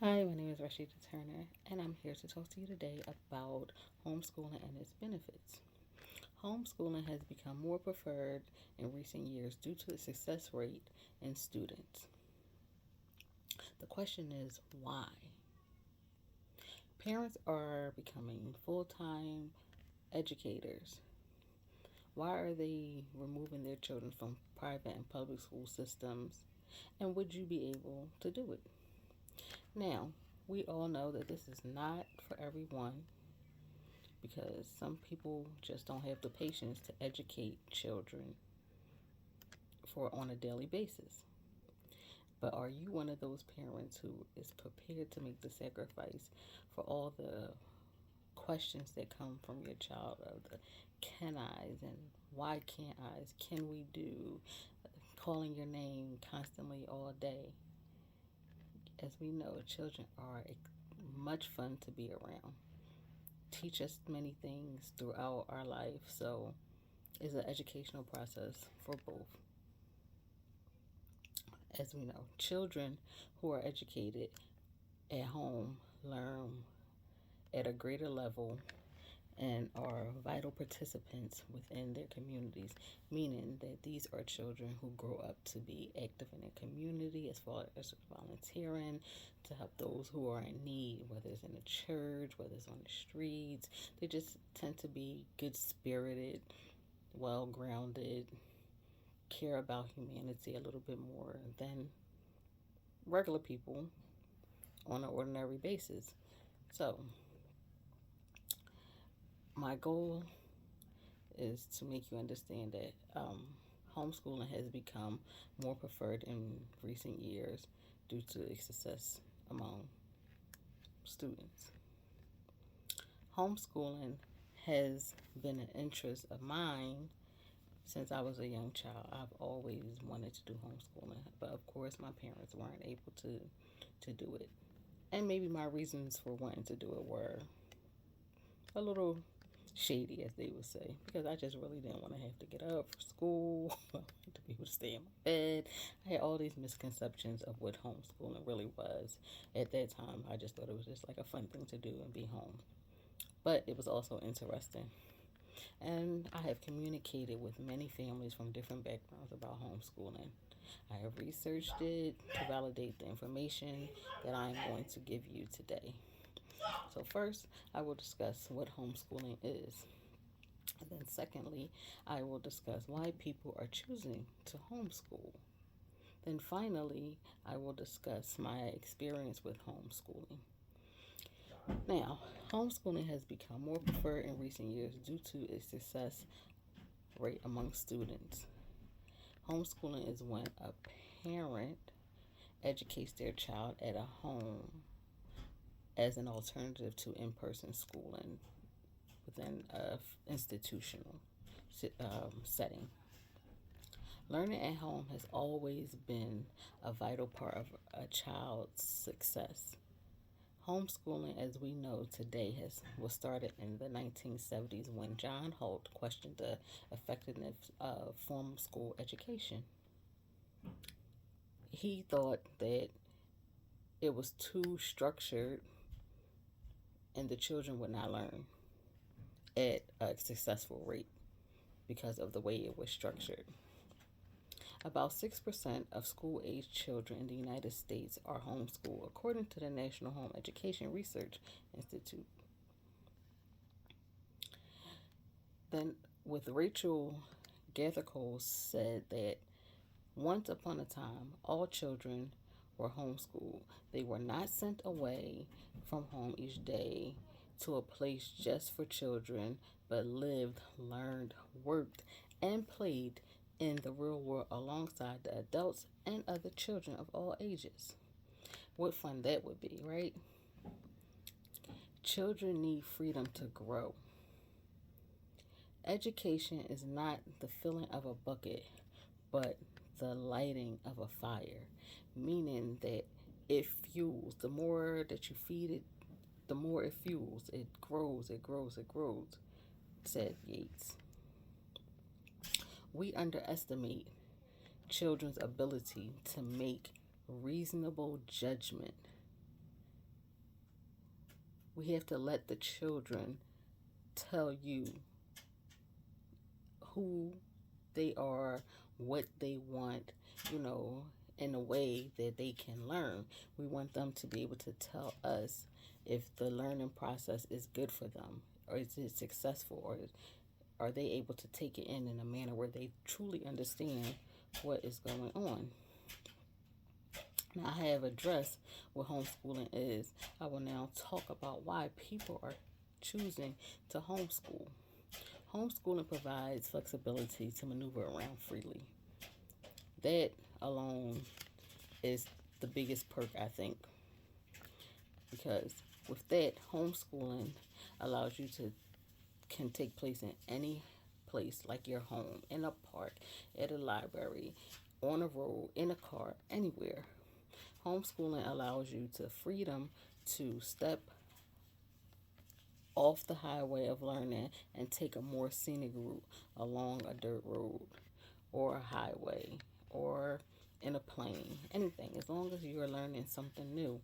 Hi, my name is Rashida Turner, and I'm here to talk to you today about homeschooling and its benefits. Homeschooling has become more preferred in recent years due to its success rate in students. The question is why? Parents are becoming full time educators. Why are they removing their children from private and public school systems? And would you be able to do it? Now, we all know that this is not for everyone because some people just don't have the patience to educate children for on a daily basis. But are you one of those parents who is prepared to make the sacrifice for all the questions that come from your child of the can I's and why can't I's, can we do, calling your name constantly all day? As we know, children are much fun to be around. Teach us many things throughout our life, so it's an educational process for both. As we know, children who are educated at home learn at a greater level and are vital participants within their communities, meaning that these are children who grow up to be active in their community as far as volunteering to help those who are in need, whether it's in the church, whether it's on the streets. They just tend to be good spirited, well grounded, care about humanity a little bit more than regular people on an ordinary basis. So, my goal is to make you understand that homeschooling has become more preferred in recent years due to its success among students. Homeschooling has been an interest of mine since I was a young child. I've always wanted to do homeschooling, but of course, my parents weren't able to do it. And maybe my reasons for wanting to do it were a little shady, as they would say, because I just really didn't want to have to get up for school. I wanted to be able to stay in my bed. I had all these misconceptions of what homeschooling really was. At that time, I just thought it was just like a fun thing to do and be home. But it was also interesting. And I have communicated with many families from different backgrounds about homeschooling. I have researched it to validate the information that I am going to give you today. So, first, I will discuss what homeschooling is. And then, secondly, I will discuss why people are choosing to homeschool. Then, finally, I will discuss my experience with homeschooling. Now, homeschooling has become more preferred in recent years due to its success rate among students. Homeschooling is when a parent educates their child at a home as an alternative to in person schooling within an institutional setting. Learning at home has always been a vital part of a child's success. Homeschooling, as we know today, was started in the 1970s when John Holt questioned the effectiveness of formal school education. He thought that it was too structured and the children would not learn at a successful rate because of the way it was structured. About 6% of school age children in the United States are homeschooled, according to the National Home Education Research Institute. Then, with Rachel Gathercole said that once upon a time, all children were homeschooled. They were not sent away from home each day to a place just for children, but lived, learned, worked, and played in the real world alongside the adults and other children of all ages. What fun that would be, right? Children need freedom to grow. Education is not the filling of a bucket, but the lighting of a fire, meaning that it fuels. The more that you feed it, the more it fuels. It grows, it grows, it grows, said Yates. We underestimate children's ability to make reasonable judgment We have to let the children tell you who they are, what they want, you know, in a way that they can learn. We want them to be able to tell us if the learning process is good for them, or is it successful, or are they able to take it in a manner where they truly understand what is going on. Now, I have addressed what homeschooling is. I will now talk about why people are choosing to homeschool. Homeschooling provides flexibility to maneuver around freely. That alone is the biggest perk, I think, because with that, homeschooling allows you to can take place in any place, like your home, in a park, at a library, on a road, in a car, anywhere. Homeschooling allows you to freedom to step off the highway of learning and take a more scenic route along a dirt road or a highway or in a plane, anything. As long as you're learning something new,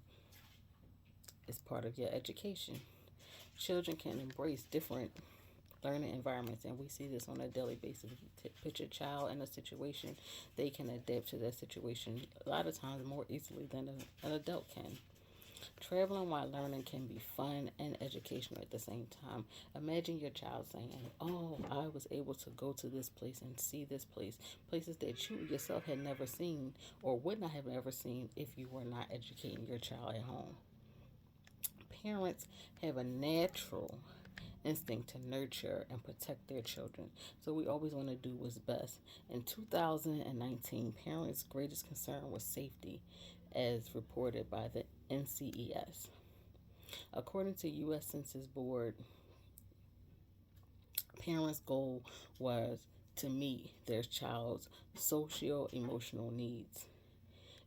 it's part of your education. Children can embrace different learning environments, and we see this on a daily basis. Put your child in a situation, they can adapt to that situation a lot of times more easily than an adult can. Traveling while learning can be fun and educational at the same time. Imagine your child saying, "Oh, I was able to go to this place and see this place," places that you yourself had never seen or would not have ever seen if you were not educating your child at home. Parents have a natural instinct to nurture and protect their children, so we always want to do what's best. In 2019, parents' greatest concern was safety, as reported by the NCES. According to U.S. Census Board, parents' goal was to meet their child's socio emotional needs.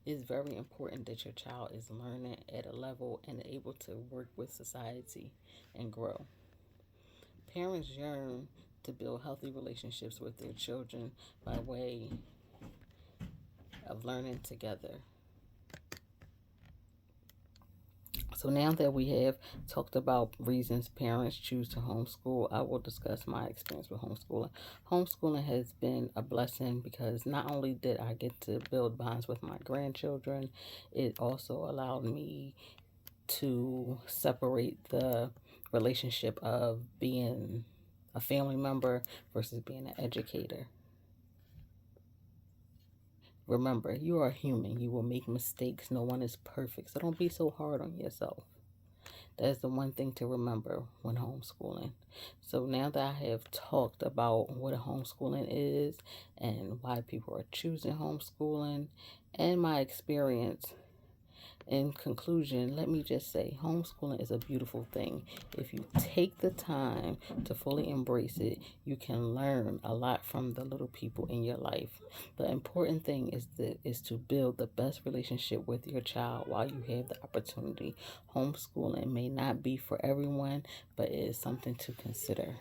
It is very important that your child is learning at a level and able to work with society and grow. Parents yearn to build healthy relationships with their children by way of learning together. So now that we have talked about reasons parents choose to homeschool, I will discuss my experience with homeschooling. Homeschooling has been a blessing because not only did I get to build bonds with my grandchildren, it also allowed me to separate the relationship of being a family member versus being an educator. Remember, you are human. You will make mistakes. No one is perfect. So don't be so hard on yourself. That's the one thing to remember when homeschooling. So now that I have talked about what homeschooling is and why people are choosing homeschooling and my experience, in conclusion, let me just say homeschooling is a beautiful thing. If you take the time to fully embrace it, you can learn a lot from the little people in your life. The important thing is to build the best relationship with your child while you have the opportunity. Homeschooling may not be for everyone, but it is something to consider.